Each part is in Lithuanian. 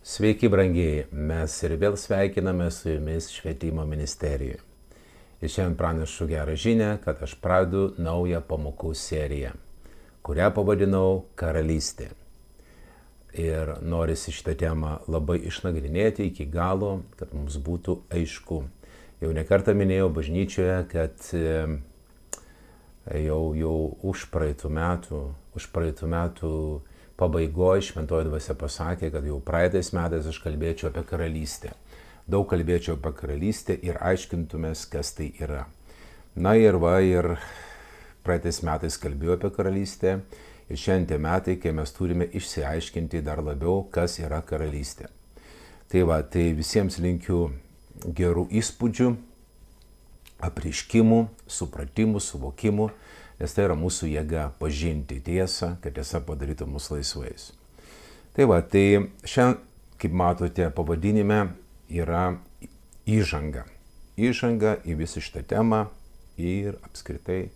Sveiki, brangieji, mes ir vėl sveikiname su jumis švietimo ministerijoje. Ir šiandien pranešu gerą žinią, kad aš pradedu naują pamokų seriją, kurią pavadinau Karalystė. Ir norisi šitą temą labai išnagrinėti iki galo, kad mums būtų aišku. Jau nekartą minėjau bažnyčioje, kad jau už praeitų metų pabaigoje šventoji dvasia pasakė, kad jau praeitais metais aš kalbėčiau apie karalystę. Daug kalbėčiau apie karalystę ir aiškintumės, kas tai yra. Na ir praeitais metais kalbėjau apie karalystę ir šiandien tie metai, kai mes turime išsiaiškinti dar labiau, kas yra karalystė. Tai visiems linkiu gerų įspūdžių, apreiškimų, supratimų, suvokimų, nes tai yra mūsų jėga pažinti tiesą, kad tiesa padarytų mus laisvais. Tai šiandien, kaip matote, pavadinime yra įžanga. Įžanga į visą šitą temą ir apskritai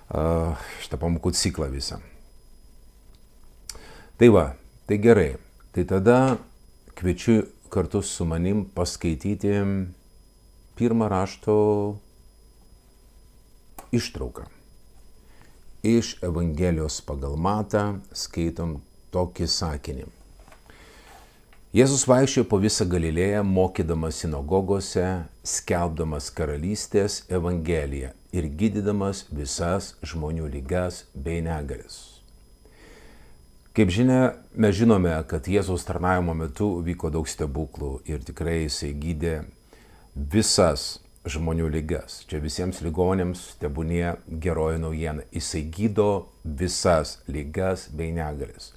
šitą pamokų ciklą visą. Tai gerai. Tai tada kviečiu kartu su manim paskaityti pirmą rašto ištrauką. Iš Evangelijos pagal Matą skaitom tokį sakinį. Jėzus vaikščiojo po visą Galilėją, mokydamas sinagogose, skelbdamas karalystės evangeliją ir gydydamas visas žmonių ligas bei negalias. Kaip žinia, mes žinome, kad Jėzaus tarnavimo metu vyko daug stebuklų ir tikrai jisai gydė visas žmonių ligas. Čia visiems ligonėms tebūnie geroji naujiena. Jisai gydo visas ligas bei negalias.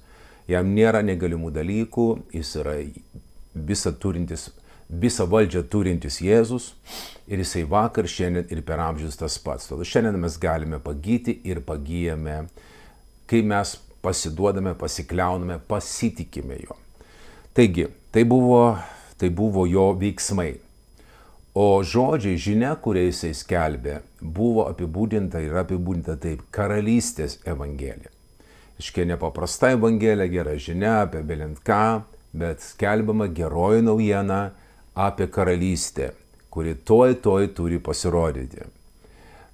Jam nėra negalimų dalykų, jis yra visą valdžią turintis Jėzus ir jisai vakar, šiandien ir per amžius tas pats. Todėl šiandien mes galime pagyti ir pagyjame, kai mes pasiduodame, pasikliauname, pasitikime jo. Taigi, tai buvo jo veiksmai. O žodžiai, žinia, kurią jisai skelbė, buvo apibūdinta taip karalystės evangelija. Iškia nepaprasta evangelija, gera žinia apie belint ką, bet skelbiama geroji naujiena apie karalystę, kuri toj turi pasirodyti.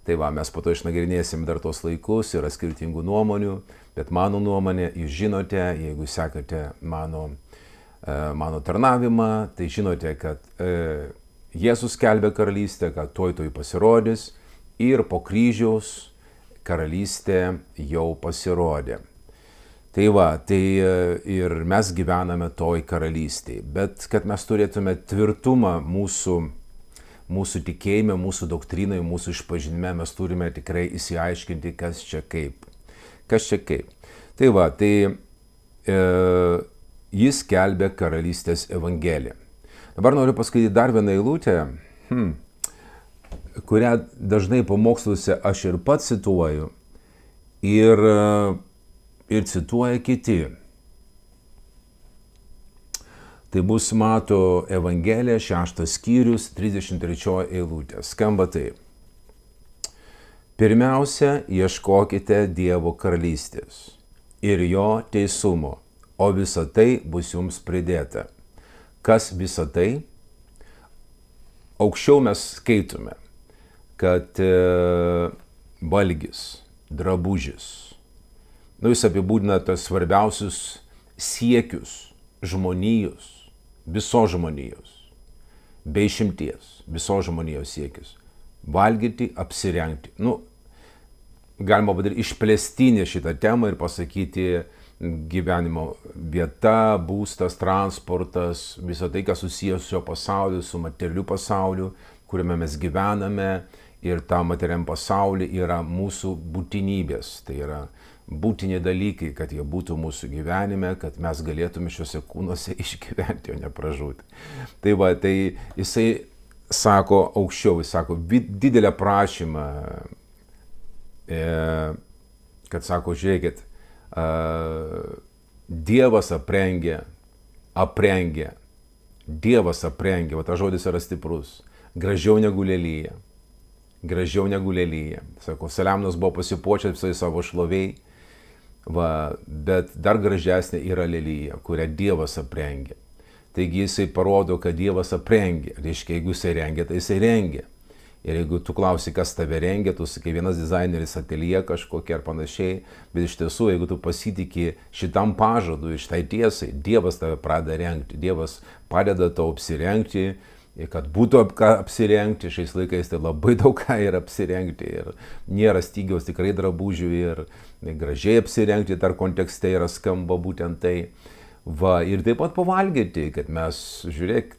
Mes po to išnagrinėsim dar tos laikus, yra skirtingų nuomonių, bet mano nuomonė, jūs žinote, jeigu sekate mano tarnavimą, tai žinote, kad Jėzus skelbė karalystę, kad toj pasirodys ir po kryžiaus karalystė jau pasirodė. Ir mes gyvename toj karalystėje. Bet kad mes turėtume tvirtumą mūsų tikėjime, mūsų doktrinai, mūsų išpažinime, mes turime tikrai įsiaiškinti, kas čia kaip. Jis skelbė karalystės evangeliją. Dabar noriu paskaityti dar vieną eilutę, kurią dažnai pamoksluose aš ir pats cituoju ir cituoja kiti. Tai bus Mato Evangelija, 6 skyrius, 33 eilutė. Skamba taip. Pirmiausia, ieškokite Dievo karalystės ir jo teisumo, o visa tai bus jums pridėta. Kas visa tai? Aukščiau mes skaitome, kad valgis, drabužis. Jis apibūdina tas svarbiausius siekius žmonijos, visos žmonijos, be išimties, visos žmonijos siekius. Valgyti, apsirengti. Galima padaryti išplėstinę šitą temą ir pasakyti gyvenimo vieta, būstas, transportas, visą tai, kas susijęs su šio pasauliu, su materialiu pasauliu, kuriame mes gyvename ir tam materialiam pasauliu yra mūsų būtinybės. Tai yra būtini dalykai, kad jie būtų mūsų gyvenime, kad mes galėtume šiuose kūnuose išgyventi, o ne pražūti. Tai jisai sako aukščiau, jis sako didelę prašymą, kad sako, žiūrėkit, Dievas aprengė, Dievas aprengė, tas žodis yra stiprus, gražiau negu lelyja. Sako, Saliamonas buvo pasipuošęs visai savo šloviai, bet dar gražesnė yra lelyja, kurią Dievas aprengė. Taigi jisai parodo, kad Dievas aprengia. Reiškia, jeigu jisai rengia, tai jisai rengia. Ir jeigu tu klausi, kas tave rengia, tu sakai, vienas dizaineris ateljė kažkokia ar panašiai, bet iš tiesų, jeigu tu pasitikė šitam pažadui, šitai tiesai, Dievas tave pradeda rengti, Dievas padeda tau apsirengti, kad būtų ką apsirengti, šiais laikais tai labai daug ką yra apsirengti ir nėra stygiaus tikrai drabužių ir gražiai apsirengti, dar kontekste yra skamba būtent tai. Va, ir taip pat pavalgyti, kad mes, žiūrėk,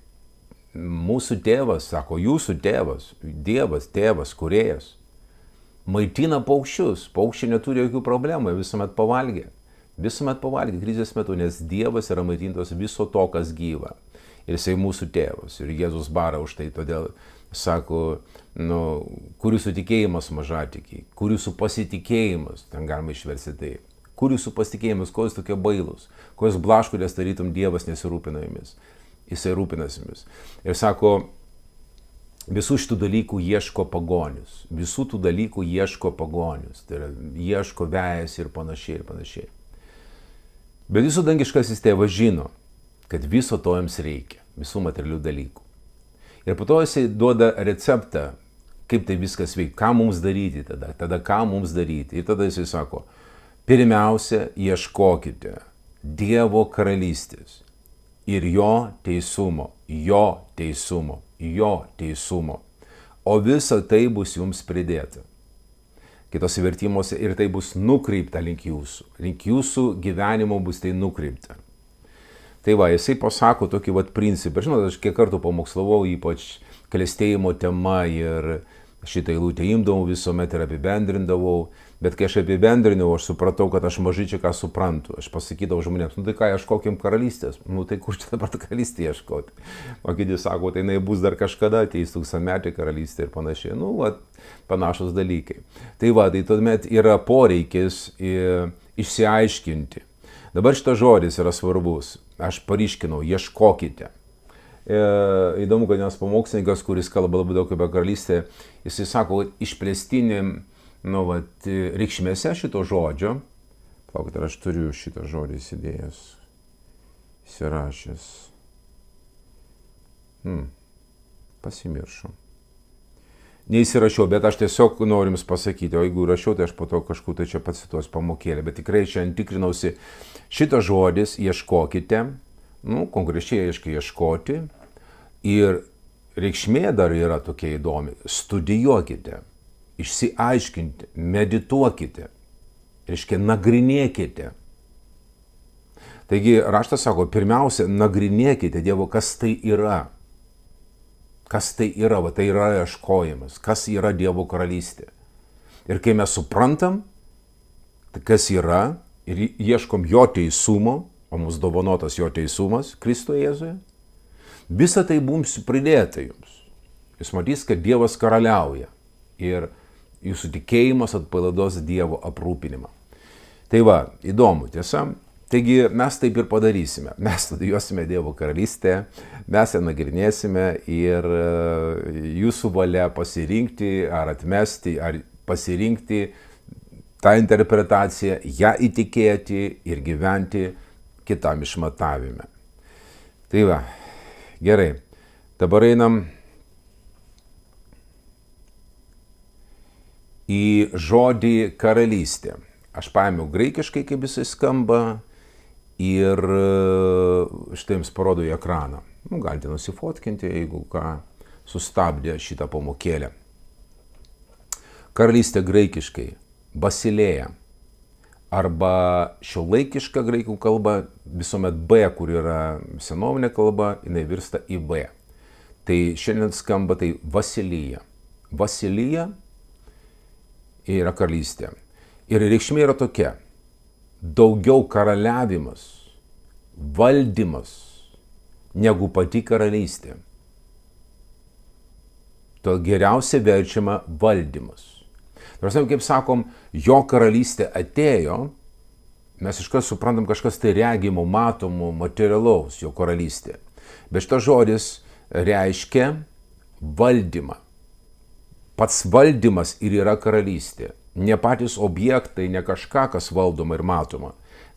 mūsų tėvas, sako, jūsų tėvas, Dievas, tėvas, kūrėjas, maitina paukščius, paukščiai neturi jokių problemų, visuomet pavalgė krizės metu, nes Dievas yra maitintas viso to, kas gyva. Ir jisai mūsų tėvas, ir Jėzus bara už tai, todėl sako, kur jūsų tikėjimas mažatikiai, kur jūsų pasitikėjimas, ten galima išversti taip. Kur jūsų pasitikėjimas, ko jūs tokie bailūs, ko jūs blaškotės, tarytum Dievas nesirūpina jumis, jisai rūpinasi jumis. Ir sako, visų šitų dalykų ieško pagonis, tai yra ieško vejas ir panašiai. Bet jūsų dangiškasis tėvas žino, kad viso to jums reikia, visų materialių dalykų. Ir po to jisai duoda receptą, kaip tai viskas veikia, ką mums daryti tada ką mums daryti. Ir tada jisai sako, pirmiausia, ieškokite Dievo karalystės ir jo teisumo, o visa tai bus jums pridėta. Kitose vertimuose ir tai bus nukreipta link jūsų gyvenimo bus tai nukreipta. Tai va, jisai pasako tokį principą, žinot, aš kiek kartų pamokslavau, ypač klestėjimo tema ir šitą eilutę imdavau visuomet ir apibendrindavau, bet kai aš apibendrinau, aš supratau, kad aš mažai čia ką suprantu. Aš pasakydavau žmonėms, tai ką, ieškokim karalystės, tai kur čia dabar karalystė ieškoti. O kiti sako, tai jinai bus dar kažkada, ateis tūkstantmetė karalystė ir panašiai. Panašus dalykai. Tai va, tai tuomet yra poreikis išsiaiškinti. Dabar šitas žodis yra svarbus. Aš paryškinau, ieškokite. Įdomu, kad vienas pamokslininkas, kuris kalba labai daug apie karalystę, jisai sako, išplėstinį, reikšmėse šito žodžio, palaukit, ar aš turiu šitą žodį įsidėjęs, įsirašęs, pasimiršau. Neįsirašiau, bet aš tiesiog noriu jums pasakyti, o jeigu rašiau, tai aš po to kažkur tai čia pacituosiu pamokėlę, bet tikrai šiandien tikrinausi, šitas žodis ieškokite, konkrečiai reiškia ieškoti ir reikšmė dar yra tokia įdomi, studijuokite, išsiaiškinkite, medituokite, reiškia nagrinėkite. Taigi raštas sako, pirmiausia, nagrinėkite Dievo, kas tai yra. Kas tai yra? Tai yra ieškojimas. Kas yra Dievo karalystė? Ir kai mes suprantam, kas yra, ir ieškom jo teisumo, o mums dovanotas jo teisumas Kristuje Jėzuje, visa tai bus pridėta jums. Jūs matys, kad Dievas karaliauja ir jūsų tikėjimas atpalaiduos Dievo aprūpinimą. Tai va, įdomu, tiesa? Taigi mes taip ir padarysime. Mes studijuosime Dievo karalystę, mes ją nagrinėsime ir jūsų valia pasirinkti ar atmesti, ar pasirinkti tą interpretaciją, ją įtikėti ir gyventi kitam išmatavime. Tai va, gerai. Dabar einam į žodį karalystė. Aš paėmiau graikiškai, kaip jisai skamba. Ir štai jums parodo į ekraną. Galite nusifotkinti, jeigu ką, sustabdė šitą pamokėlę. Karalystė graikiškai basilėja. Arba šiuolaikiška graikų kalba, visuomet B, kur yra senovinė kalba, jinai virsta į B. Tai šiandien skamba tai Vasilija. Vasilija yra karalystė. Ir reikšmė yra tokia. Daugiau karaliavimas, valdymas, negu pati karalystė. Todėl geriausia verčiama valdymas. Prasme, kaip sakom, jo karalystė atėjo, mes iškart suprantam kažkas tai regimo, matomo, materialaus jo karalystė. Bet šitas žodis reiškia valdymą. Pats valdymas ir yra karalystė. Ne patys objektai, ne kažką, kas valdoma ir matoma,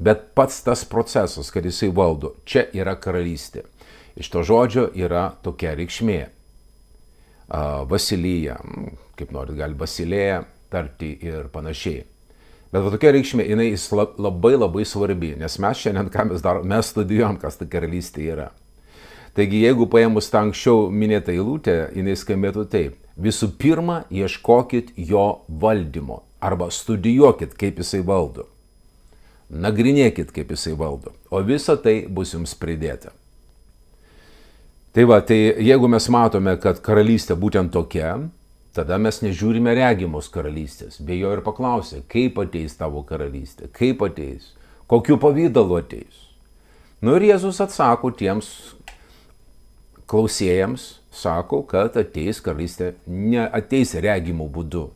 bet pats tas procesas, kad jisai valdo, čia yra karalystė. Iš to žodžio yra tokia reikšmė. Vasilija, kaip norit, gali Basilėja tarti ir panašiai. Bet tokia reikšmė, jinai labai labai svarbi, nes mes šiandien, ką mes darom, mes studijuojam, kas ta karalystė yra. Taigi, jeigu paėmus tą anksčiau minėtą eilutę, jinai skambėtų taip. Visų pirma, ieškokit jo valdymo arba studijuokit, kaip jisai valdo. Nagrinėkit, kaip jisai valdo, o visa tai bus jums pridėta. Tai jeigu mes matome, kad karalystė būtent tokia, tada mes nežiūrime regimos karalystės, bei jo ir paklausė, kaip ateis tavo karalystė, kaip ateis, kokiu pavydalu ateis. Ir Jėzus atsako tiems klausėjams, sako, kad ateis karalystė, neateis regimų būdu.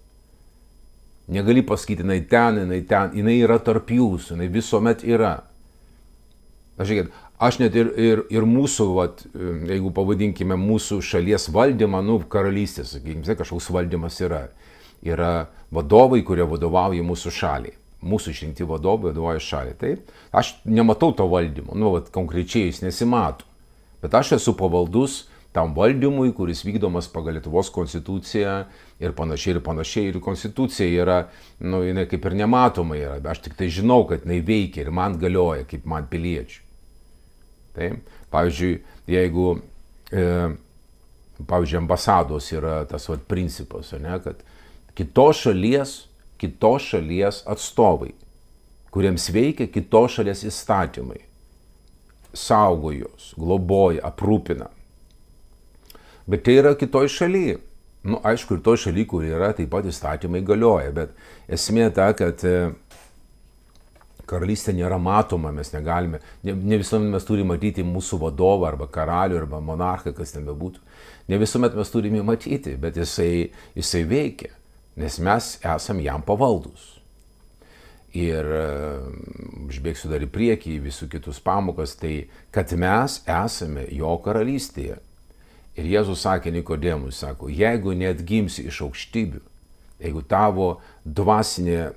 Negali pasakyti, jinai yra tarp jūsų, jinai visuomet yra. Aš net ir mūsų, jeigu pavadinkime mūsų šalies valdymą, karalystė, sakykime, kažkoks valdymas yra. Yra vadovai, kurie vadovauja mūsų šaliai. Mūsų išrinkti vadovai vadovauja šaliai. Taip, aš nematau to valdymo, konkrečiai jis nesimato. Bet aš esu pavaldus tam valdymui, kuris vykdomas pagal Lietuvos konstituciją ir panašiai. Ir konstitucija yra, jinai kaip ir nematoma yra. Aš tik tai žinau, kad jinai veikia ir man galioja, kaip man piliečių. Taip. Pavyzdžiui, jeigu, ambasados yra tas principas, kad kitos šalies atstovai, kuriems veikia kitos šalies įstatymai, saugo jos, globoja, aprūpina. Bet tai yra kitoj šalyje. Aišku, ir toj šalyje, kur yra, taip pat įstatymai galioja, bet esmė ta, kad karalystė nėra matoma, mes negalime, ne visuomet mes turime matyti mūsų vadovą arba karalių arba monarchą, kas ten bebūtų. Ne visuomet mes turime matyti, bet jisai veikia, nes mes esam jam pavaldus. Ir užbėgsiu dar į priekį, į visų kitus pamokas, tai kad mes esame jo karalystėje. Ir Jėzus sakė Nikodemui, sako, jeigu neatgimsi iš aukštybių, jeigu tavo dvasinė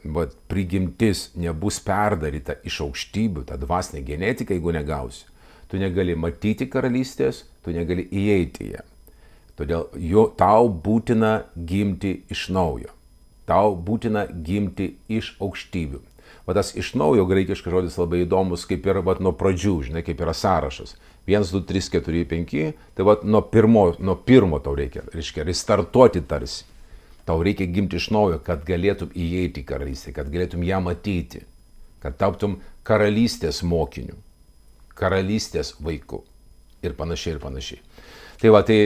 prigimtis nebus perdaryta iš aukštybių, ta dvasinė genetika, jeigu negausi, tu negali matyti karalystės, tu negali įeiti į ją. Todėl tau būtina gimti iš naujo. Tau būtina gimti iš aukštybių. Tas iš naujo graikiškas žodis labai įdomus, kaip ir nuo pradžių, žinai, kaip yra sąrašas. 1, 2, 3, 4, 5, tai nuo pirmo tau reikia restartuoti tarsi. Tau reikia gimti iš naujo, kad galėtum įeiti į karalystę, kad galėtum ją matyti, kad taptum karalystės mokiniu, karalystės vaiku ir panašiai. Tai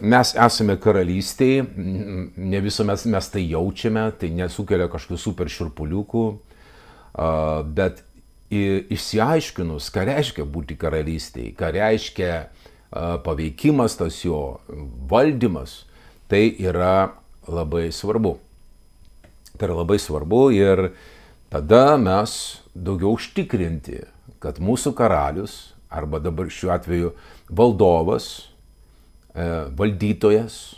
mes esame karalystėje, ne visuomet mes tai jaučiame, tai nesukelia kažkokių super širpuliukų, bet išsiaiškinus, ką reiškia būti karalystėje, ką reiškia paveikimas tas jo valdymas, tai yra labai svarbu. Tai yra labai svarbu ir tada mes daugiau užtikrinti, kad mūsų karalius, arba dabar šiuo atveju valdovas, valdytojas,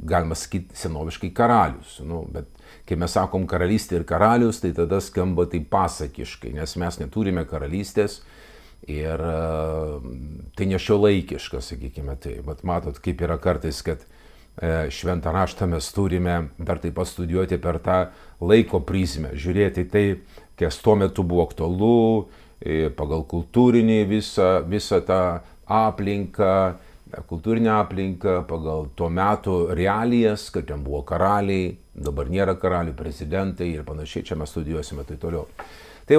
galima sakyti senoviškai karalius, bet kai mes sakom karalystė ir karalius, tai tada skamba tai pasakiškai, nes mes neturime karalystės ir tai nešiuolaikiška, sakykime tai. Bet matot, kaip yra kartais, kad šventą raštą mes turime dar taip pat studijuoti per tą laiko prizmę, žiūrėti tai, kas tuo metu buvo aktualu, pagal kultūrinį visą tą aplinką, kultūrinę aplinką, pagal tuo metu realijas, kad ten buvo karaliai, dabar nėra karalių, prezidentai ir panašiai, čia mes studijuosime tai toliau. Kai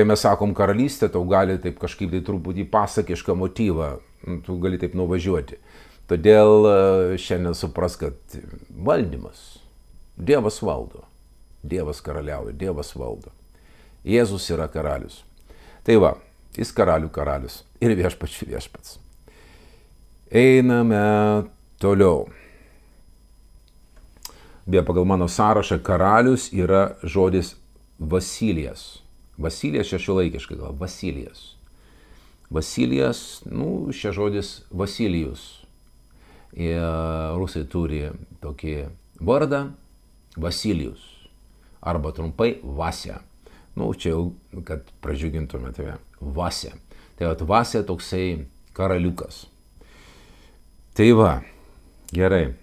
mes sakom karalystė, tau gali taip kažkaip tai truputį pasakišką motyvą, tu gali taip nuvažiuoti. Todėl šiandien supras, kad valdymas, Dievas valdo, Dievas karaliauja, Dievas valdo. Jėzus yra karalius. Jis karalių karalius ir viešpačių viešpats. Einame toliau. Beje, pagal mano sąrašą karalius yra žodis Vasilijas. Vasilijas šiuolaikiškai gal, Vasilijas. Vasilijas, šia žodis Vasilijus. Ir rusai turi tokį vardą Vasilijus. Arba trumpai Vasia. Čia jau, kad pradžiugintume tave. Vasia. Tai Vasia toksai karaliukas. Tai va, gerai.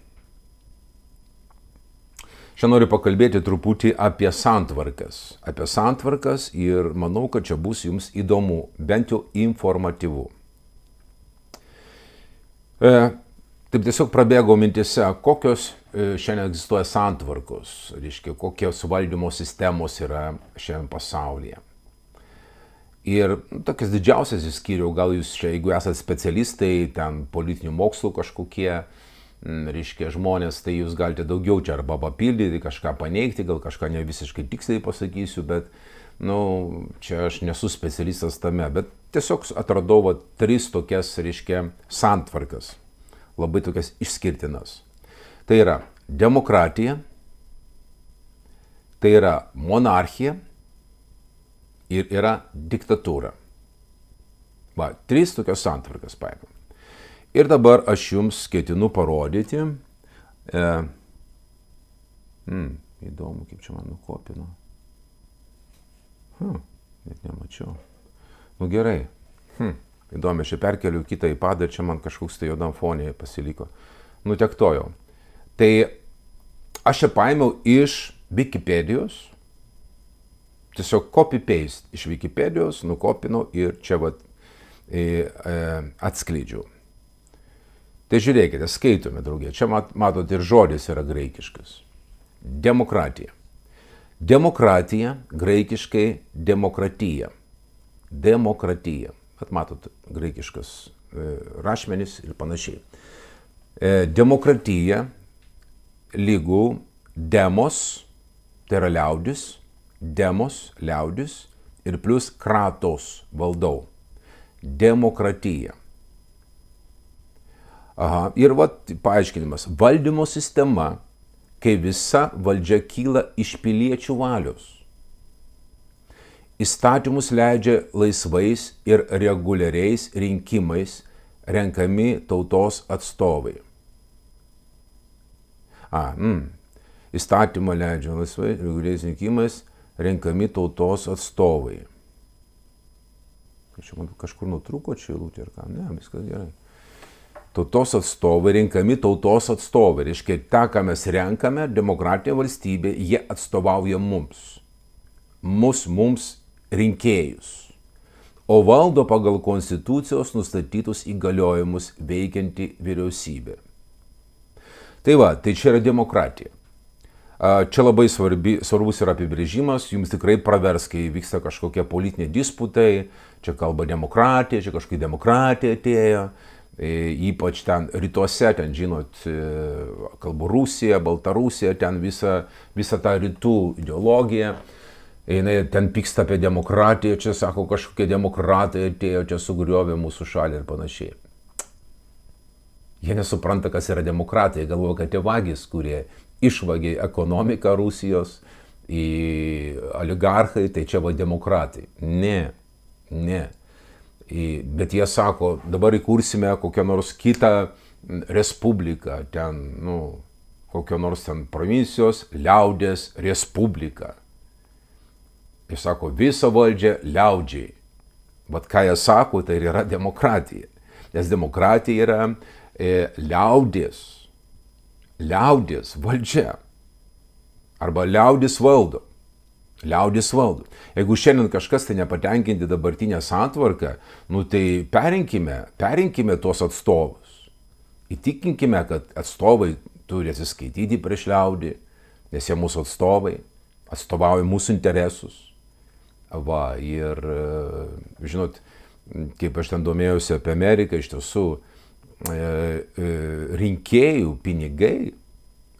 Čia noriu pakalbėti truputį apie santvarkas. Apie santvarkas ir manau, kad čia bus jums įdomu, bent jau informatyvu. Taip tiesiog prabėgo mintise, kokios šiandien egzistuoja santvarkos, reiškia, kokios valdymo sistemos yra šiandien pasaulyje. Ir tokias didžiausias įskyriau, gal jūs čia, jeigu esate specialistai, ten politinių mokslų kažkokie, reiškia, žmonės, tai jūs galite daugiau čia arba papildyti, kažką paneigti, gal kažką ne visiškai tiksliai pasakysiu, bet, čia aš nesu specialistas tame, bet tiesiog atradau 3 tokias, reiškia, santvarkas, labai tokias išskirtinas. Tai yra demokratija, tai yra monarchija ir yra diktatūra. 3 tokios santvarkas paėmėm. Ir dabar aš jums ketinu parodyti, įdomu, kaip čia man nukopino. Net nemačiau. Gerai. Įdomu, aš čia perkeliu kitą iPadą ir čia man kažkoks tai juodam fonėje pasiliko. Tiek to jau. Tai aš čia paėmiau iš Wikipedijos, tiesiog copy-paste iš Wikipedijos, nukopinau ir čia atskleidžiau. Tai žiūrėkite, skaitome, draugė. Čia matot ir žodis yra graikiškas. Demokratija. Demokratija, graikiškai demokratija. Demokratija. Matot, graikiškas rašmenis ir panašiai. Demokratija lygu demos, tai yra liaudis, demos, liaudis ir plus kratos, valdau. Demokratija. Ir paaiškinimas. Valdymo sistema, kai visa valdžia kyla iš piliečių valios. Įstatymus leidžia laisvais ir reguliariais rinkimais renkami tautos atstovai. Įstatymą leidžia laisvais ir reguliariais rinkimais renkami tautos atstovai. Kažkur nutrūko čia eilutė ir ką? Ne, viskas gerai. Tautos atstovai, renkami tautos atstovai. Reiškia, tą, ką mes renkame, demokratinė valstybė, jie atstovauja mums. Mums rinkėjus. O valdo pagal konstitucijos nustatytus įgaliojimus veikianti vyriausybė. Tai čia yra demokratija. Čia labai svarbus yra apibrėžimas, jums tikrai pravers, kai vyksta kažkokie politiniai disputai, čia kalba demokratija, čia kažkokia demokratija atėjo. Ypač ten rytuose, ten žinot, kalbu Rusija, Baltarusija, ten visa ta rytų ideologija, ten pyksta apie demokratiją, čia sako kažkokie demokratai atėjo, čia sugriovė mūsų šalį ir panašiai. Jie nesupranta, kas yra demokratija, galvoja, kad tie vagys, kurie išvagė ekonomiką Rusijos, oligarchai, tai čia demokratai. Ne. Bet jie sako, dabar įkursime kokią nors kitą respubliką, ten, kokią nors ten provincijos liaudės respubliką. Jie sako, visą valdžią liaudžiai. Bet ką jie sako, tai yra demokratija. Nes demokratija yra liaudės valdžia. Arba liaudis valdo. Liaudis valdo. Jeigu šiandien kažkas tai nepatenkinti dabartinę santvarką, tai perinkime tuos atstovus. Įtikinkime, kad atstovai turi atsiskaityti prieš liaudį, nes jie mūsų atstovai, atstovauja mūsų interesus. Ir, žinot, kaip aš ten domėjausi apie Ameriką, iš tiesų rinkėjų pinigai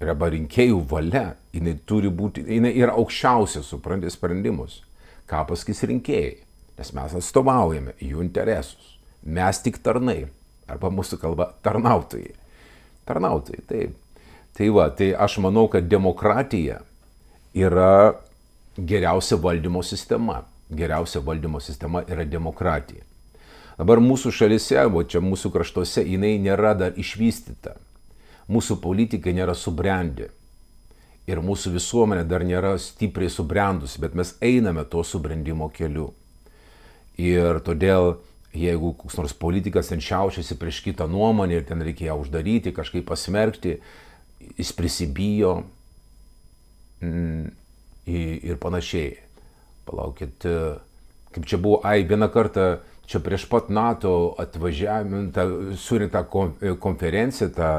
arba rinkėjų valia, jinai yra aukščiausia, suprantate, sprendimus. Ką pasakys rinkėjai? Nes mes atstovaujame jų interesus. Mes tik tarnai. Arba mūsų kalba tarnautojai. Tarnautojai, taip. Tai aš manau, kad demokratija yra geriausia valdymo sistema. Geriausia valdymo sistema yra demokratija. Dabar mūsų šalyse, čia mūsų kraštuose, jinai nėra dar išvystyta. Mūsų politikai nėra subrendę ir mūsų visuomenė dar nėra stipriai subrendusi, bet mes einame to subrendimo keliu. Ir todėl jeigu koks nors politikas ten šiaušiasi prieš kitą nuomonę ir ten reikia ją uždaryti, kažkaip pasmerkti, jis prisibijo ir panašiai. Palaukit, kaip čia buvo, vieną kartą čia prieš pat NATO atvažiavimą, surinktą konferenciją, tą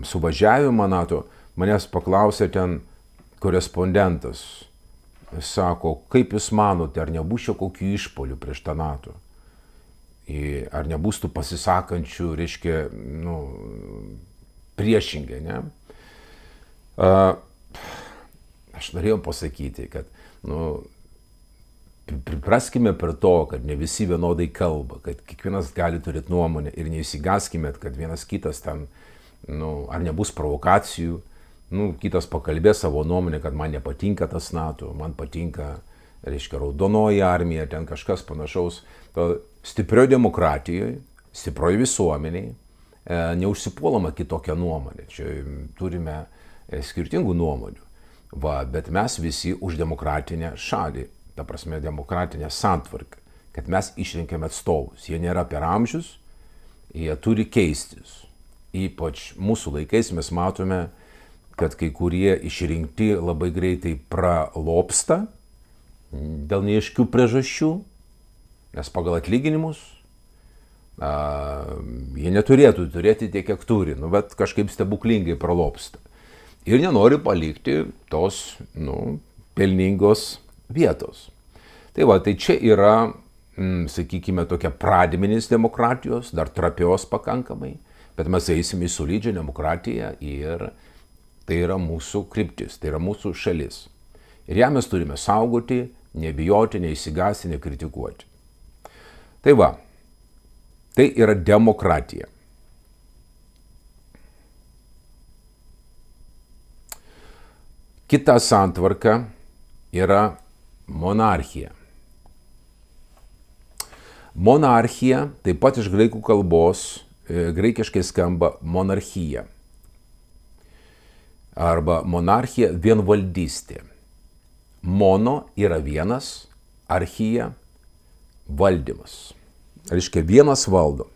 suvažiavimą NATO, manęs paklausė ten korespondentas, sako, kaip jūs manote, ar nebus čia kokių išpolių prieš tą NATO? Ar nebus tų pasisakančių, reiškia, priešingai, ne? Aš norėjau pasakyti, kad, pripraskime prie to, kad ne visi vienodai kalba, kad kiekvienas gali turėti nuomonę ir neįsigaskime, kad vienas kitas ten, ar nebus provokacijų, kitas pakalbės savo nuomonę, kad man nepatinka tas NATO, man patinka, reiškia, raudonoji armija, ten kažkas panašaus. Stiprioje demokratijoje, stiprioje visuomeniai neužsipuolama kitokią nuomonę. Čia turime skirtingų nuomonių. Bet mes visi už demokratinę šalį, ta prasme demokratinę santvarką, kad mes išrinkėme atstovus. Jie nėra per amžius, jie turi keistis. Ypač mūsų laikais mes matome, kad kai kurie išrinkti labai greitai pralopsta dėl neaiškių priežasčių, nes pagal atlyginimus jie neturėtų turėti tiek, kiek turi, bet kažkaip stebuklingai pralopsta. Ir nenori palikti tos, pelningos vietos. Tai čia yra, sakykime, tokia pradmenis demokratijos, dar trapios pakankamai, bet mes eisime į solidžią demokratiją ir tai yra mūsų kryptis, tai yra mūsų šalis. Ir ją mes turime saugoti, nebijoti, neįsigąsti, nekritikuoti. Tai yra demokratija. Kita santvarka yra monarchija. Monarchija taip pat iš graikų kalbos, graikiškai skamba monarchija. Arba monarchija vienvaldystė. Mono yra vienas, archija valdymas. Reiškia, vienas valdo.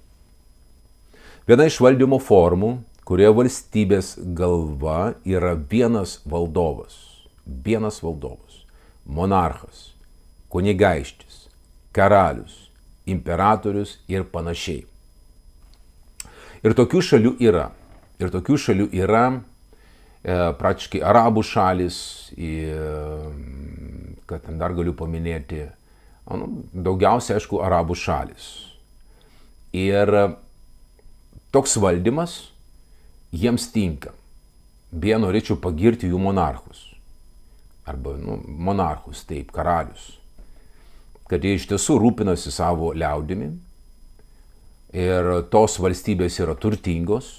Viena iš valdymo formų, kurioje valstybės galva yra vienas valdovas. Vienas valdovas. Monarchas, kunigaikštis, karalius, imperatorius ir panašiai. Ir tokių šalių yra. Ir tokių šalių yra praktiškai arabų šalis, kad ten dar galiu paminėti, daugiausia, aišku, arabų šalis. Ir toks valdymas jiems tinka. Beje, norėčiau pagirti jų monarchus. Arba, monarchus, taip, karalius. Kad jie iš tiesų rūpinasi savo liaudimi. Ir tos valstybės yra turtingos.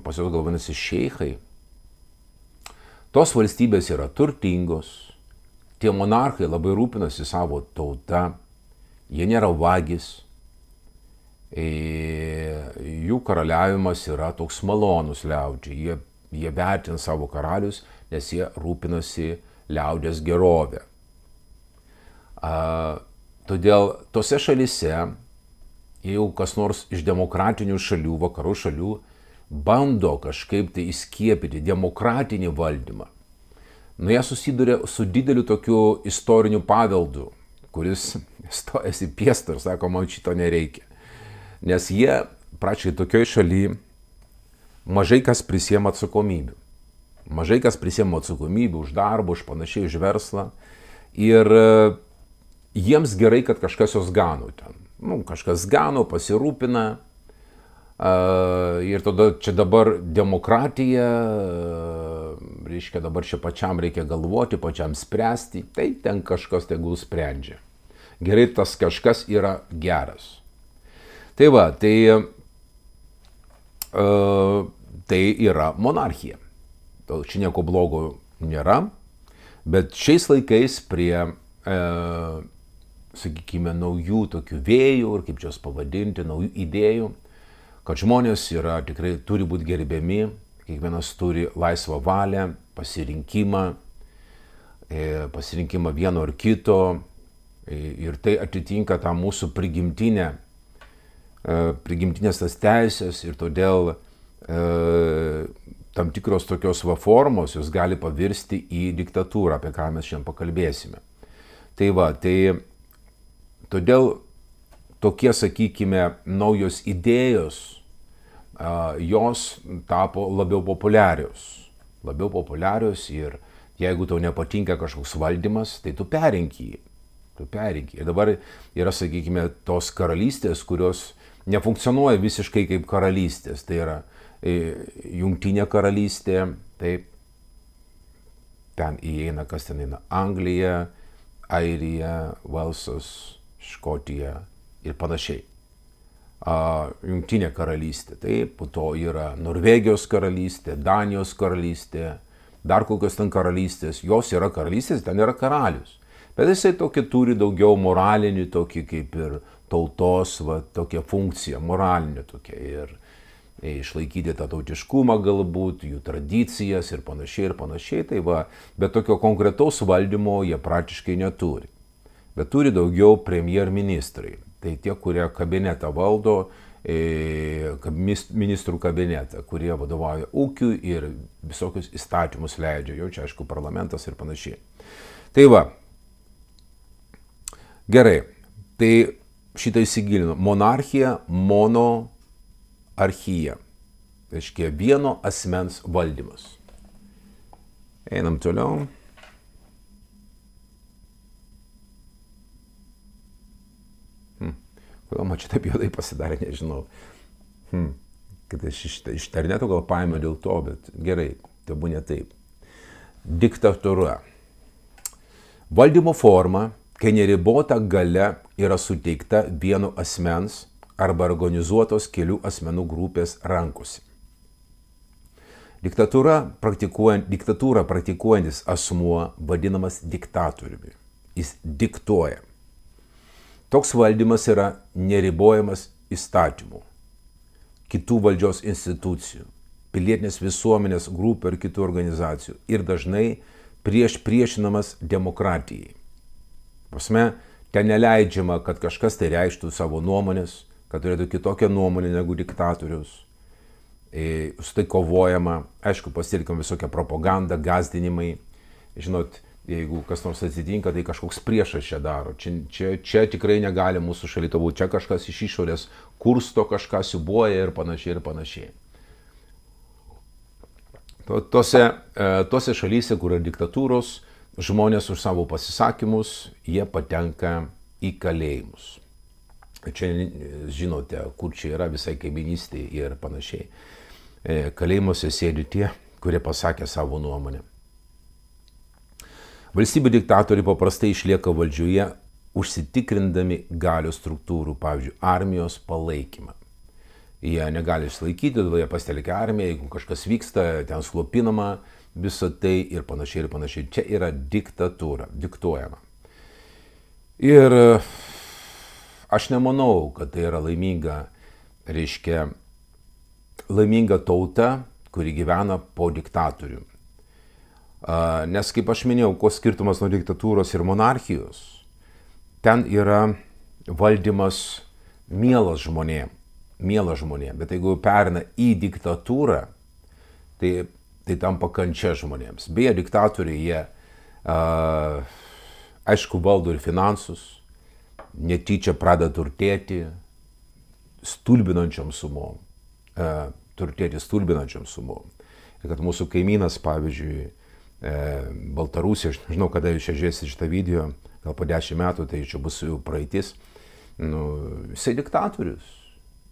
Pas juos gal vadinasi šeichai. Tos valstybės yra turtingos, tie monarchai labai rūpinasi savo tauta, jie nėra vagis, jų karaliavimas yra toks malonus liaudžiai, jie vertina savo karalius, nes jie rūpinasi liaudės gerovę. Todėl tose šalyse, jeigu kas nors iš demokratinių šalių, vakarų šalių, bando kažkaip tai įskiepyti demokratinį valdymą. Jie susiduria su dideliu tokiu istoriniu paveldu, kuris stojasi piestą ir sako, man šito nereikia. Nes jie, pračiai tokioj šaly, mažai kas prisiema atsakomybių. Mažai kas prisiema atsakomybių už darbą, už panašiai, už verslą. Ir jiems gerai, kad kažkas jos gano ten. Kažkas gano, pasirūpina. Ir tada čia dabar demokratija, reiškia dabar čia pačiam reikia galvoti, pačiam spręsti, tai ten kažkas tegul sprendžia. Gerai, tas kažkas yra geras. Tai yra monarchija. Čia nieko blogo nėra, bet šiais laikais prie, sakykime, naujų tokių vėjų, ir kaip čia jas pavadinti, naujų idėjų, kad žmonės yra tikrai turi būti gerbiami, kiekvienas turi laisvą valią, pasirinkimą vieno ar kito, ir tai atitinka tą mūsų prigimtinę prigimtinės tas teisės ir todėl tam tikros tokios formos jos gali pavirsti į diktatūrą, apie ką mes šiandien pakalbėsime. Tai todėl tokie, sakykime, naujos idėjos, jos tapo labiau populiarios ir jeigu tau nepatinka kažkoks valdymas, tai tu perink jį. Ir dabar yra, sakykime, tos karalystės, kurios nefunkcionuoja visiškai kaip karalystės. Tai yra Jungtinė karalystė, taip, ten įeina, kas ten eina, Anglija, Airija, Velsas, Škotija ir panašiai. Jungtinė karalystė, taip, po to yra Norvegijos karalystė, Danijos karalystė, dar kokios ten karalystės, jos yra karalystės, ten yra karalius. Bet jisai tokį turi daugiau moralinį, tokį kaip ir tautos, tokią funkciją, moralinę tokią ir išlaikyti tą tautiškumą galbūt, jų tradicijas ir panašiai, tai bet tokio konkretaus valdymo jie praktiškai neturi. Bet turi daugiau premjerministrai, tai tie, kurie kabinetą valdo, ministrų kabinetą, kurie vadovauja ūkiui ir visokius įstatymus leidžia, jau čia aišku parlamentas ir panašiai. Tai gerai, tai šitą įsigilinu. Monarchija, monoarchija. Reiškia vieno asmens valdymas. Einam toliau. Kodėl man čia taip juodai pasidarė, nežinau. Kad aš iš interneto gal paėmiau dėl to, bet gerai, tai būna taip. Diktatūra. Valdymo forma, kai neribota galia yra suteikta vieno asmens arba organizuotos kelių asmenų grupės rankose. Diktatūrą praktikuojantis asmuo vadinamas diktatoriumi. Jis diktuoja. Toks valdymas yra neribojamas įstatymų, kitų valdžios institucijų, pilietinės visuomenės grupių ir kitų organizacijų ir dažnai priešinamas demokratijai. Prasme, ten neleidžiama, kad kažkas tai reikštų savo nuomonės, kad turėtų kitokią nuomonę negu diktatorius. Su tai kovojama, aišku, pasitelkiam visokią propagandą, gąsdinimai. Žinot, jeigu kas nors atsitinka, tai kažkoks priešas čia daro. Čia tikrai negali mūsų šalyje būti. Čia kažkas iš išorės kursto, kažką siubuoja ir panašiai. Tose šalyse, kur yra diktatūros, žmonės už savo pasisakymus, jie patenka į kalėjimus. Čia žinote, kur čia yra visai kaiminystė ir panašiai. Kalėjimuose sėdi tie, kurie pasakė savo nuomonę. Valstybių diktatoriai paprastai išlieka valdžioje, užsitikrindami galios struktūrų, pavyzdžiui, armijos palaikymą. Jie negali išlaikyti, todėl jie pasitelkia armiją, jeigu kažkas vyksta, ten slopinama visą tai ir panašiai. Čia yra diktatūra, diktuojama. Ir aš nemanau, kad tai yra laiminga tauta, kuri gyvena po diktatorių. Nes, kaip aš minėjau, ko skirtumas nuo diktatūros ir monarchijos, ten yra valdymas mielas žmonėm, bet jeigu perina į diktatūrą, tai tampa kančia žmonėms. Beje, diktatoriai, jie, aišku, valdo ir finansus, netyčia pradeda turtėti stulbinančiom sumom. Ir kad mūsų kaimynas, pavyzdžiui, Baltarusija, aš nežinau, kada jūs čia žiūrėsite šitą video, gal po 10 metų, tai čia bus jau praeitis, jisai diktatorius.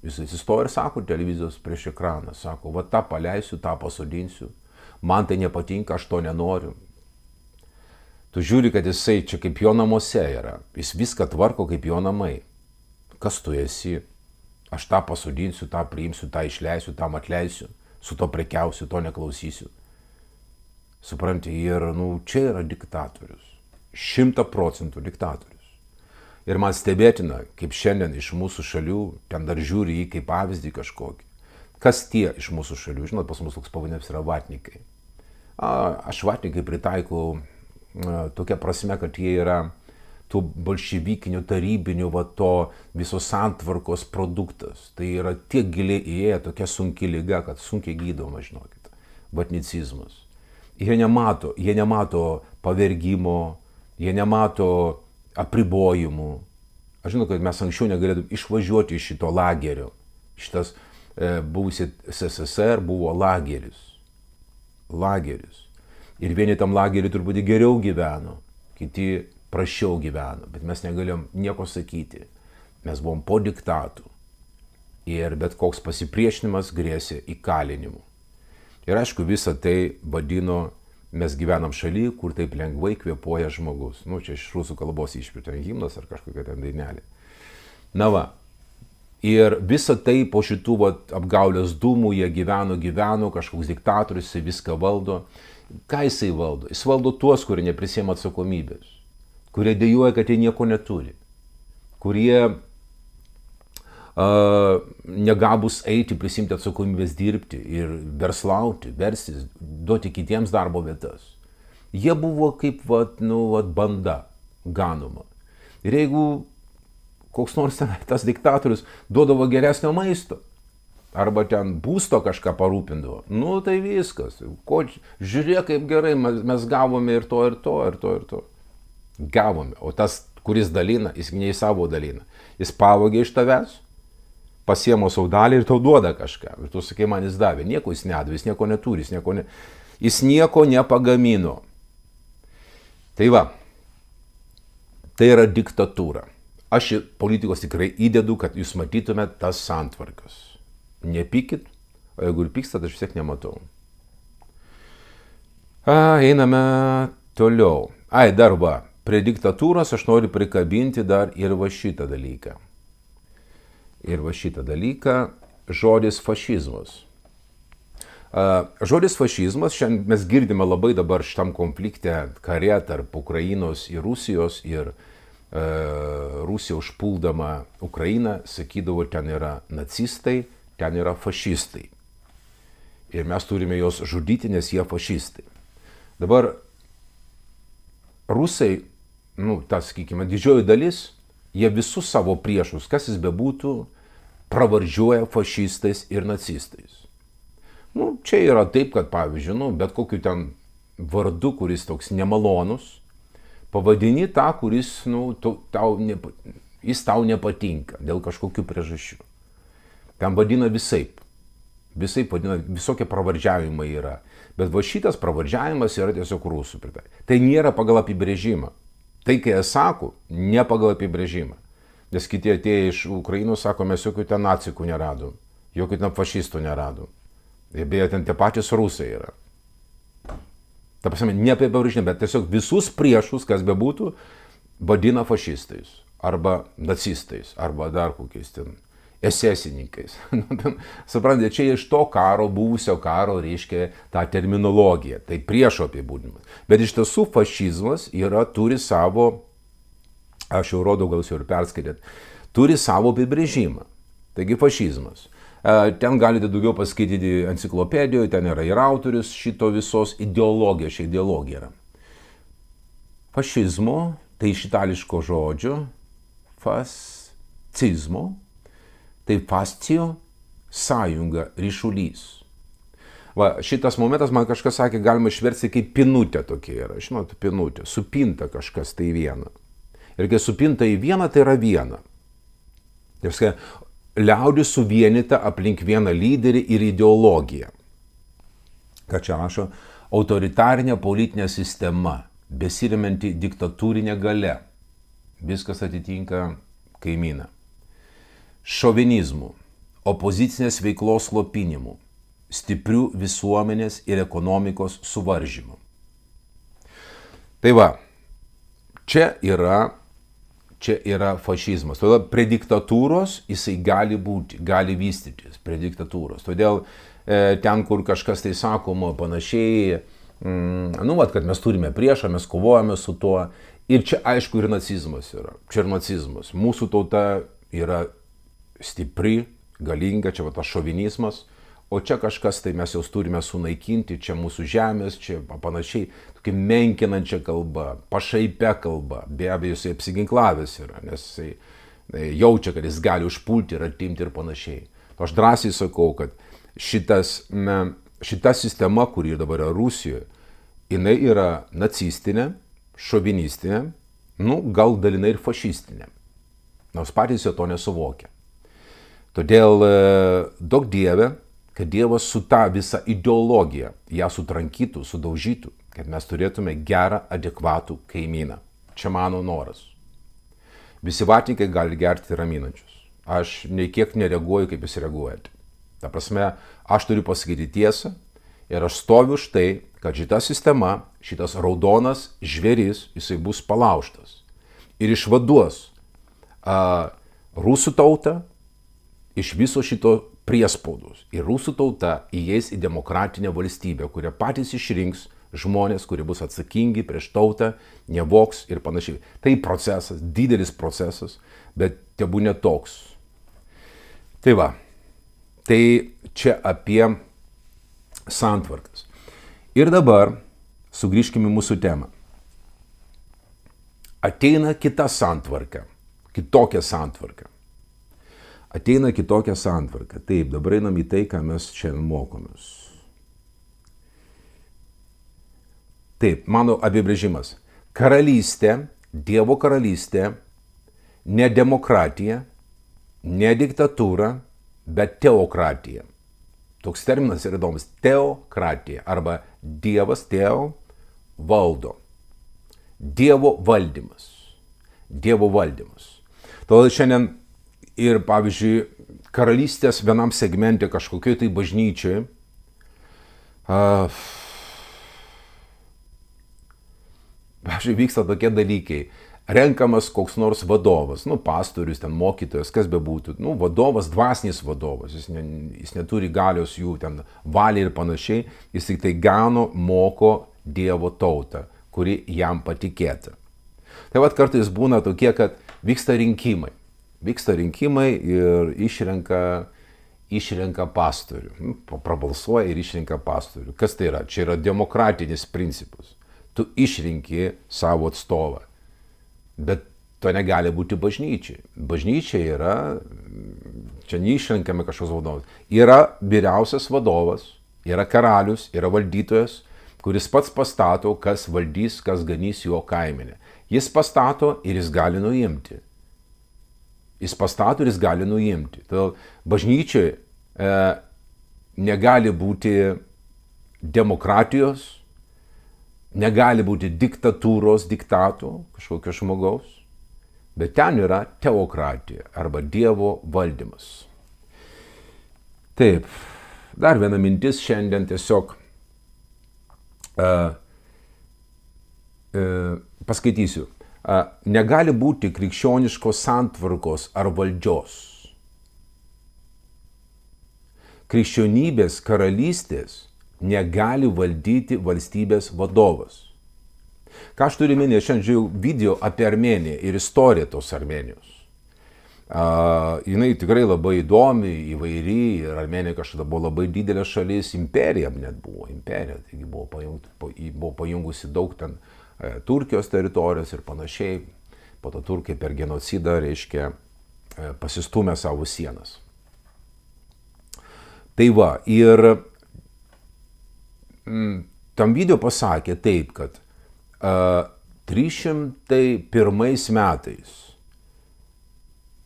Jis atsistoja ir sako televizijos prieš ekraną, sako, va tą paleisiu, tą pasodinsiu, man tai nepatinka, aš to nenoriu. Tu žiūri, kad jisai čia kaip jo namuose yra, jis viską tvarko kaip jo namai. Kas tu esi? Aš tą pasodinsiu, tą priimsiu, tą išleisiu, tą atleisiu, su to prekiausiu, to neklausysiu. Supranti, ir čia yra diktatorius. 100% diktatorius. Ir man stebėtina, kaip šiandien iš mūsų šalių, ten dar žiūri jį kaip pavyzdį kažkokį. Kas tie iš mūsų šalių? Žinot, pas mus toks pavadinimas yra vatnikai. Aš vatnikai pritaikau tokia prasme, kad jie yra to bolševikinio, tarybinio, to visos santvarkos produktas. Tai yra tiek giliai įėję, tokia sunki liga, kad sunkiai gydoma, žinokit. Vatnicizmas. Jie nemato pavergimo, jie nemato apribojimų. Aš žinau, kad mes anksčiau negalėtume išvažiuoti iš šito lagerio. Šitas buvusi SSSR buvo lageris. Ir vieni tam lageriui turbūt geriau gyveno, kiti prašiau gyveno, bet mes negalėjom nieko sakyti. Mes buvom po diktatų. Ir bet koks pasipriešinimas grėsė įkalinimu. Ir aišku, visą tai vadino, mes gyvenam šaly, kur taip lengvai kvėpuoja žmogus. Nu, čia iš rusų kalbos išpirkta himnas ar kažkokia ten dainelė. Na va. Ir visą tai po šitų apgaulės dūmų jie gyveno, kažkoks diktatorius, jisai viską valdo. Ką jisai valdo? Jis valdo tuos, kurie neprisėma atsakomybės, kurie dejuoja, kad jie nieko neturi, kurie negabus eiti, prisimti atsakomybės dirbti ir verslauti, verstis, duoti kitiems darbo vietas. Jie buvo kaip banda ganoma. Ir jeigu koks nors tas diktatorius duodavo geresnio maisto, arba ten būsto kažką parūpindavo, nu tai viskas. Žiūrėk, kaip gerai, mes gavome ir to. Gavome, o tas, kuris dalina, jis ne į savo dalina. Jis pavogė iš tavęs, pasiemo savo dalį ir tau duoda kažką. Ir tu sakai, man jis davė. Nieko jis nedavė, jis nieko neturi, jis nieko nepagamino. Tai va, tai yra diktatūra. Aš į politikos tikrai įdedu, kad jūs matytumėte tas santvarkas. Nepykit, o jeigu ir pykstat, aš vis tiek nematau. Einame toliau. Dar va, prie diktatūros aš noriu prikabinti dar ir va šitą dalyką. Žodis fašizmas. Žodis fašizmas, šiandien mes girdime labai dabar šitam konflikte, kare tarp Ukrainos ir Rusijos, ir Rusija užpuldama Ukrainą, sakydavo, ten yra nacistai, ten yra fašistai. Ir mes turime juos žudyti, nes jie fašistai. Dabar rusai, sakykime, didžioji dalis, jie visus savo priešus, kas jis bebūtų, pravardžiuoja fašistais ir nacistais. Čia yra taip, kad pavyzdžiui, bet kokiu ten vardu, kuris toks nemalonus, pavadini tą, kuris jis tau nepatinka dėl kažkokių priežasčių. Ten vadina visaip vadina, visokie pravardžiavimai yra. Bet va šitas pravardžiavimas yra tiesiog rusų pritaikytas. Tai nėra pagal apibrėžimą. Tai, kai jie sako, ne pagal apibrėžimą. Nes kiti atėję iš Ukrainos sako, mes jokių ten nacikų neradom, jokių ten fašistų neradom. Ir beje, ten tie patys rusai yra. Ta prasme, ne apie apibrėžimą, bet tiesiog visus priešus, kas bebūtų, vadina fašistais, arba nacistais, arba dar kokiais ten esesininkais. Suprantate, čia iš to karo, buvusio karo reiškia tą terminologiją, tai priešo apibūdinimas. Bet iš tiesų fašizmas turi savo, aš jau rodau, gal jūs jau ir perskaitėt, turi savo apibrėžimą. Taigi fašizmas. Ten galite daugiau paskaityti enciklopedijoje, ten yra ir autorius šito visos ideologijos, ši ideologija yra. Fašizmo, tai iš itališko žodžio, fascizmo, tai fascio, sąjunga, ryšulys. Va, šitas momentas man kažkas sakė, galima išversti kaip pinutė tokia yra. Žinot, pinutė, supinta kažkas tai viena. Ir kai supinta į vieną, tai yra viena. Tai liaudis suvienita aplink vieną lyderį ir ideologiją. Ką čia rašo? Autoritarinė politinė sistema, besirimanti diktatūrinė galia. Viskas atitinka kaimyną. Šovinizmų, opozicinės veiklos slopinimų, stiprių visuomenės ir ekonomikos suvaržymų. Tai va, čia yra fašizmas. Todėl prie diktatūros jisai gali būti, gali vystytis prie diktatūros. Todėl ten, kur kažkas tai sakoma panašiai, kad mes turime priešą, mes kovojame su tuo. Ir čia aišku ir nacizmas yra. Čia ir nacizmas. Mūsų tauta yra stipri, galinga, čia va tas šovinizmas, o čia kažkas tai mes jos turime sunaikinti, čia mūsų žemės, čia panašiai, tokia menkinančia kalba, pašaipia kalba, be abejo jisai apsiginklavęs yra, nes jisai jaučia, kad jis gali užpulti ir atimti ir panašiai. Aš drąsiai sakau, kad šita sistema, kuri dabar yra Rusijoje, jinai yra nacistinė, šovinistinė, gal dalinai ir fašistinė, nors patys jo to nesuvokia. Todėl daug Dieve, kad Dievas su ta visa ideologija ją sutrankytų, sudaužytų, kad mes turėtume gerą, adekvatų kaimyną. Čia mano noras. Visi vatnikai gali gerti raminančius. Aš nei kiek nereaguoju, kaip jūs reaguojate. Ta prasme, aš turiu pasakyti tiesą ir aš stoviu už tai, kad šita sistema, šitas raudonas žvėris, jisai bus palaužtas ir išvaduos rusų tautą iš viso šito priespaudos. Ir rusų tauta įeis į demokratinę valstybę, kurią patys išrinks žmonės, kurie bus atsakingi prieš tautą, nevoks ir panašiai. Tai procesas, didelis procesas, bet tebūne toks. Tai va, tai čia apie santvarkas. Ir dabar sugrįžkime į mūsų temą. Ateina kita santvarka, kitokia santvarka. Ateina kitokia santvarka. Taip, dabar einam į tai, ką mes šiandien mokomės. Taip, mano apibrėžimas. Karalystė, Dievo karalystė, ne demokratija, ne diktatūra, bet teokratija. Toks terminas yra įdomus. Teokratija arba Dievas teo valdo. Dievo valdymas. Dievo valdymas. Todėl šiandien ir, pavyzdžiui, karalystės vienam segmente kažkokioj tai bažnyčiai pavyzdžiui, vyksta tokie dalykai. Renkamas koks nors vadovas, pastorius, ten mokytojas, kas bebūtų, vadovas, dvasinis vadovas, jis neturi galios jų ten valiai ir panašiai, jis tik tai gano, moko Dievo tautą, kuri jam patikėta. Tai vat kartais būna tokie, kad vyksta rinkimai. Vyksta rinkimai ir išrenka pastorių. Prabalsuoja ir išrenka pastorių. Kas tai yra? Čia yra demokratinis principas. Tu išrinki savo atstovą. Bet to negali būti bažnyčiai. Bažnyčia yra, čia neišrenkame kažkoks vadovas. Yra vyriausias vadovas, yra karalius, yra valdytojas, kuris pats pastato, kas valdys, kas ganys jo kaimenę. Jis pastato ir jis gali nuimti. Jis pastato ir jis gali nuimti. Todėl bažnyčioje negali būti demokratijos, negali būti diktatūros, diktato kažkokio žmogaus, bet ten yra teokratija arba Dievo valdymas. Taip, dar viena mintis šiandien tiesiog paskaitysiu. Negali būti krikščioniškos santvarkos ar valdžios. Krikščionybės karalystės negali valdyti valstybės vadovas. Ką aš turiu minėti, šiandien žiūrėjau video apie Armėniją ir istoriją tos Armėnijos. Jinai tikrai labai įdomi, įvairi ir Armėnija kažkada buvo labai didelė šalis, imperija net buvo, taigi buvo pajungusi daug ten Turkijos teritorijos ir panašiai, po to turkai per genocidą, reiškia, pasistūmė savo sienas. Tai va, ir tam video pasakė taip, kad 301 metais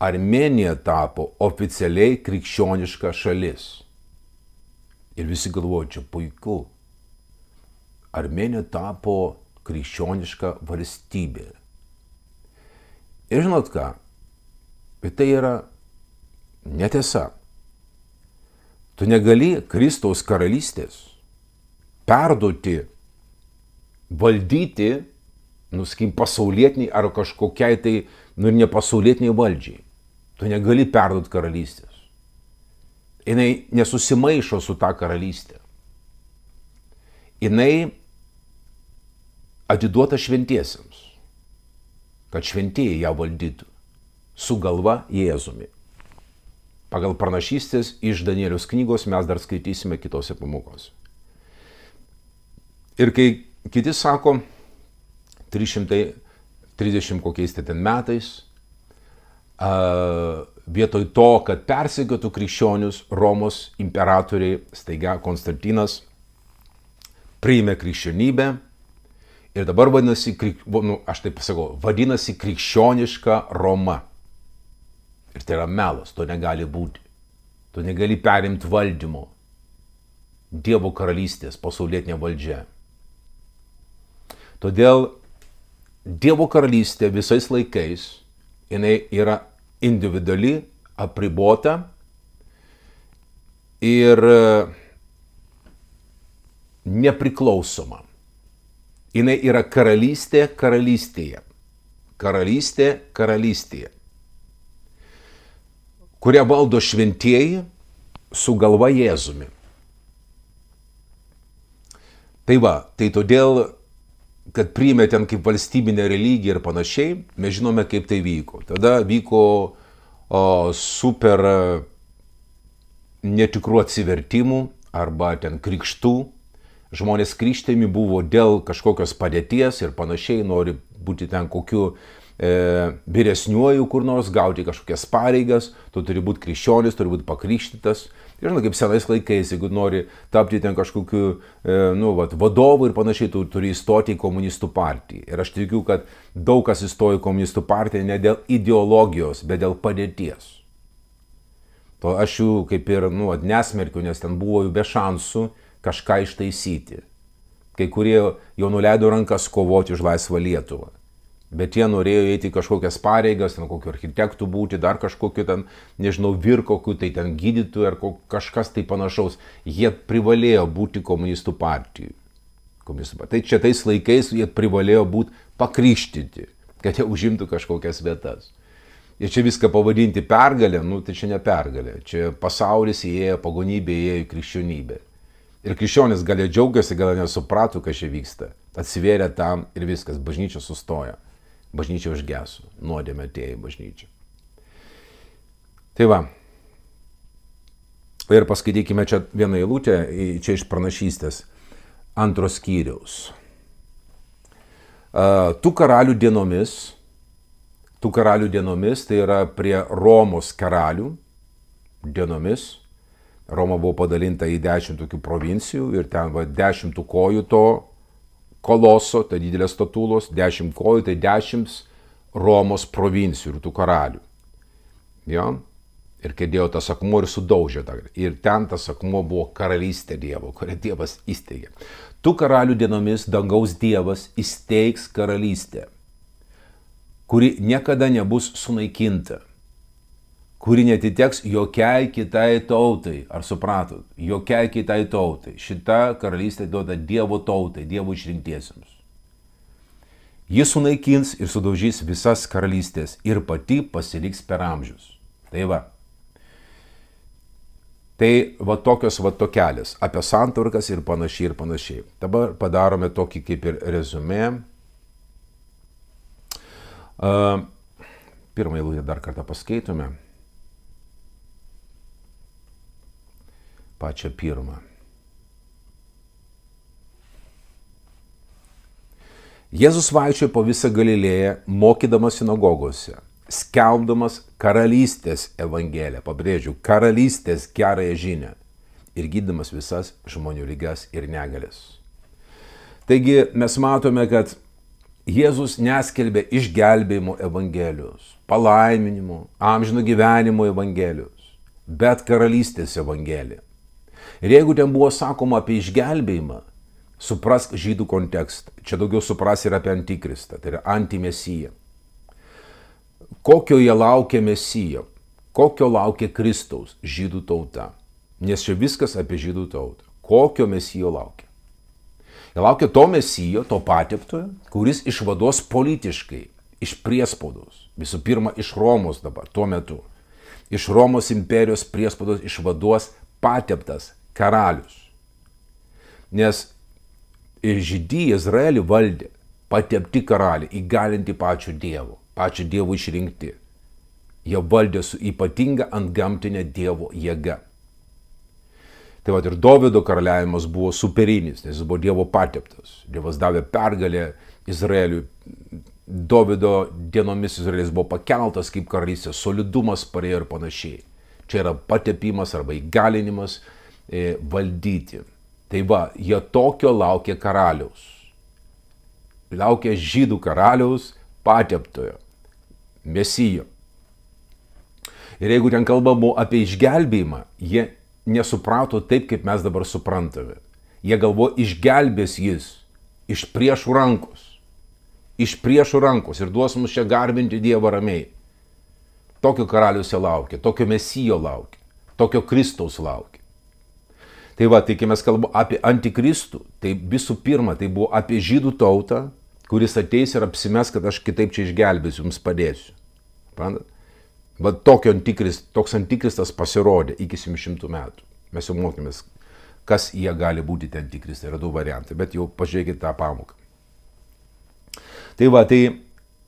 Armėnija tapo oficialiai krikščioniška šalis. Ir visi galvoja, čia puiku. Armėnija tapo krikščioniška valstybė. Ir žinot ką, bet tai yra netiesa. Tu negali Kristaus karalystės perduoti, valdyti, sakykim, pasaulietiniai ar kažkokiai tai, nepasaulietiniai valdžiai. Tu negali perduoti karalystės. Jinai nesusimaišo su ta karalystė. Jinai atiduota šventiesiems, kad šventieji ją valdytų su galva Jėzumi. pagal pranašystės iš Danieliaus knygos mes dar skaitysime kitose pamokose. Ir kai kiti sako, 330 kokiais ten metais, vietoj to, kad persekiotų krikščionius, Romos imperatoriai, staiga Konstantinas, priėmė krikščionybę ir dabar vadinasi, aš taip pasakau, vadinasi krikščioniška Roma. Ir tai yra melas, to negali būti. Tu negali perimti valdymo. Dievo karalystės, pasaulietinė valdžia. Todėl Dievo karalystė visais laikais, jinai yra individuali, apribota ir nepriklausoma. Jinai yra karalystė karalystėje. Karalystė karalystėje, kurią valdo šventieji su galva Jėzumi. Tai va, tai todėl, kad priėmė ten kaip valstybinę religiją ir panašiai, mes žinome, kaip tai vyko. Tada vyko super netikrų atsivertimų arba ten krikštų. Žmonės krikštami buvo dėl kažkokios padėties ir panašiai, nori būti ten kokiu vyresniuoju kur nors, gauti kažkokias pareigas, tu turi būti krikščionis, turi būti pakrikštytas. Ir žinai, kaip senais laikais, jeigu nori tapti ten kažkokiu vadovu ir panašiai, tu turi įstoti į komunistų partiją. Ir aš tikiu, kad daug kas įstojo į komunistų partiją ne dėl ideologijos, bet dėl padėties. To aš jų kaip ir nesmerkiu, nes ten buvo jų be šansų kažką ištaisyti. Kai kurie jau nuleido rankas kovoti už laisvą Lietuvą. Bet jie norėjo eiti kažkokias pareigas, ten kokiu architektų būti, dar kažkokiu ten, nežinau, kokiu tai ten gydytojų ar kažkas tai panašaus. Jie privalėjo būti komunistų partijų. Tai čia tais laikais jie privalėjo būti pakrikštyti, kad jie užimtų kažkokias vietas. Ir čia viską pavadinti pergalę, tai čia ne pergalė. Čia pasaulis įėjo, pagonybė įėjo į krikščionybę. Ir krikščionis gal džiaugiasi, gal nesuprato, kas čia vyksta. Atsivėrė tam ir viskas, bažnyčia sustojo. Bažnyčia užgeso, nuodėmė atėjo į bažnyčią. Tai va. Ir paskaitykime čia vieną eilutę, čia iš pranašystės, 2 skyriaus. Tų karalių dienomis, tai yra prie Romos karalių dienomis. Roma buvo padalinta į 10 tokių provincijų ir ten 10 kojų to koloso, tai didelės statulos, 10 kojų, tai 10 Romos provincijų ir tų karalių. Jo? Ir kai dėjo tas akmuo ir sudaužė tą. Ir ten tas akmuo buvo karalystė Dievo, kurią Dievas įsteigė. Tų karalių dienomis dangaus Dievas įsteigs karalystę, kuri niekada nebus sunaikinta, kuri netiteks jokiai kitai tautai. Ar supratot? Jokiai kitai tautai. Šita karalystė duoda Dievo tautai, Dievo išrinktiesiems. Jis sunaikins ir sudaužys visas karalystės ir pati pasiliks per amžius. Tai va. Tai va tokios va tokelės apie santvarkas ir panašiai ir panašiai. Dabar padarome tokį kaip ir rezumė. Pirmą eilutę dar kartą paskaitome. Pačią pirmą. Jėzus vaikščiojo po visą Galilėją, mokydamas sinagogose, skelbdamas karalystės evangeliją, pabrėžiu, karalystės gerąją žinią ir gydydamas visas žmonių ligas ir negalias. Taigi mes matome, kad Jėzus neskelbė išgelbėjimo evangelijos, palaiminimo, amžino gyvenimo evangelijos, bet karalystės evangeliją. Ir jeigu ten buvo sakoma apie išgelbėjimą, suprask žydų kontekstą. Čia daugiau supras ir apie antikristą, tai yra antimesiją. Kokio jie laukia mesijo, kokio laukia Kristaus žydų tauta. Nes čia viskas apie žydų tautą. Kokio mesijo laukia? Jie laukia to mesijo, to pateptojo, kuris išvaduos politiškai, iš priespaudos. Visų pirma, iš Romos dabar, tuo metu. Iš Romos imperijos priespaudos išvaduos pateptas karalius. Nes ir žydį Izraelį valdė patepti karaliai, įgalinti pačio Dievo išrinkti. Jie valdė su ypatinga antgamtinė Dievo jėga. Tai va ir Dovydo karaliavimas buvo superinis, nes jis buvo Dievo pateptas. Dievas davė pergalę Izraeliui. Dovydo dienomis Izraelis buvo pakeltas kaip karalystė, solidumas parėjo ir panašiai. Čia yra patepimas arba įgalinimas valdyti. Tai va, jie tokio laukia karaliaus. Laukia žydų karaliaus pateptojo, Mesijo. Ir jeigu ten kalbama apie išgelbėjimą, jie nesuprato taip, kaip mes dabar suprantame. Jie galvoja, išgelbės jis iš priešų rankos. Iš priešų rankos ir duos mums čia garbinti Dievą ramiai. Tokio karaliaus jie laukia, tokio Mesijo laukia, tokio Kristaus laukia. Tai va, tai kai mes kalbame apie antikristų, tai visų pirma, tai buvo apie žydų tautą, kuris ateis ir apsimes, kad aš kitaip čia išgelbėsiu, jums padėsiu. Prandat? Va toks antikristas pasirodė iki 700 metų. Mes jau mokėmės, kas jie gali būti tie antikristai, yra 2 variantai, bet jau pažiūrėkite tą pamoką. Tai va, tai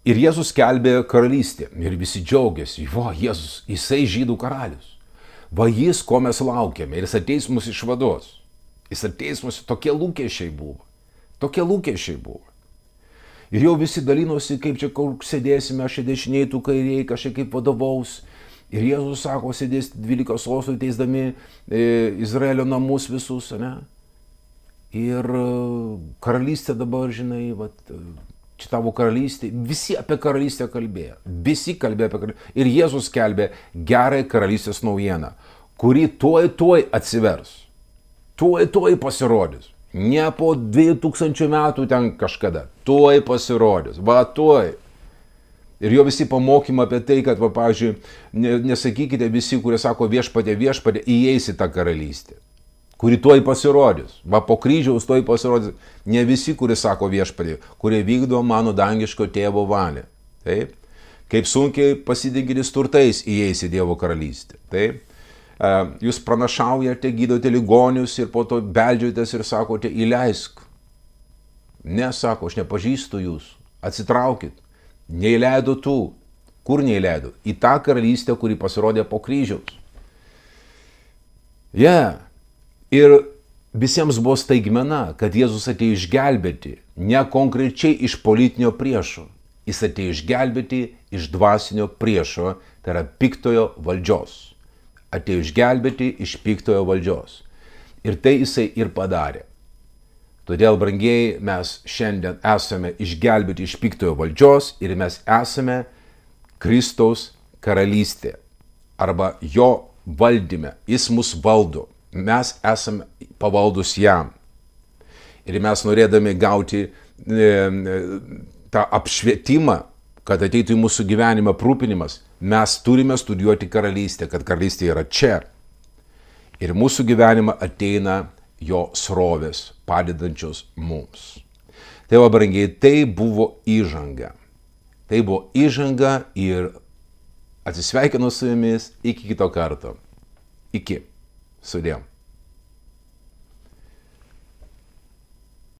ir Jėzus skelbė karalystę ir visi džiaugiasi, va, Jėzus, jisai žydų karalius. Va jis, ko mes laukiame, ir jis ateis mus išvaduos. Jis ateis mus, tokie lūkesčiai buvo. Tokie lūkesčiai buvo. Ir jau visi dalinosi, kaip čia kur sėdėsime, aš dešiniai, tu kairiai, kažkaip kaip vadovaus. Ir Jėzus sako, sėdės 12 sostų teisdami Izraelio namus visus, ne? Ir karalystė dabar, žinai, vat, čia tavo karalystė, visi apie karalystę kalbėjo. Visi kalbėjo apie karalystę. Ir Jėzus skelbė gerąją karalystės naujieną, kuri tuoj atsivers. Tuoj pasirodys. Ne po 2000 metų ten kažkada. Tuoj pasirodys. Va, tuoj. Ir jo visi pamokymai apie tai, kad, va, pavyzdžiui, nesakykite visi, kurie sako viešpatie, įeis į tą karalystę, kuri tuoj pasirodys. Va, po kryžiaus tuoj pasirodys. Ne visi, kurie sako viešpatie, kurie vykdo mano dangiško tėvo valią. Taip? Kaip sunkiai pasidinkitės turtais įeis į Dievo karalystę. Taip? Jūs pranašaujate, gydote ligonius ir po to beldžiatės ir sakote, įleisk. Ne, sako, aš nepažįstu jūs. Atsitraukit. Neįleido tų. Kur neįleido? Į tą karalystę, kuri pasirodė po kryžiaus. Ir visiems buvo staigmena, kad Jėzus atėjo išgelbėti ne konkrečiai iš politinio priešo. Jis atėjo išgelbėti iš dvasinio priešo, tai yra piktojo valdžios. Atėjo išgelbėti iš piktojo valdžios. Ir tai jisai ir padarė. Todėl, brangieji, mes šiandien esame išgelbėti iš piktojo valdžios ir mes esame Kristaus karalystė arba jo valdyme. Jis mus valdo. Mes esame pavaldus jam. Ir mes norėdami gauti tą apšvietimą, kad ateitų į mūsų gyvenimą aprūpinimas, mes turime studijuoti karalystę, kad karalystė yra čia. Ir mūsų gyvenimą ateina jo srovės, padedančios mums. Tai va, brangiai, tai buvo įžanga. Tai buvo įžanga ir atsisveikinu su jumis iki kito karto. Iki. Sudėjom.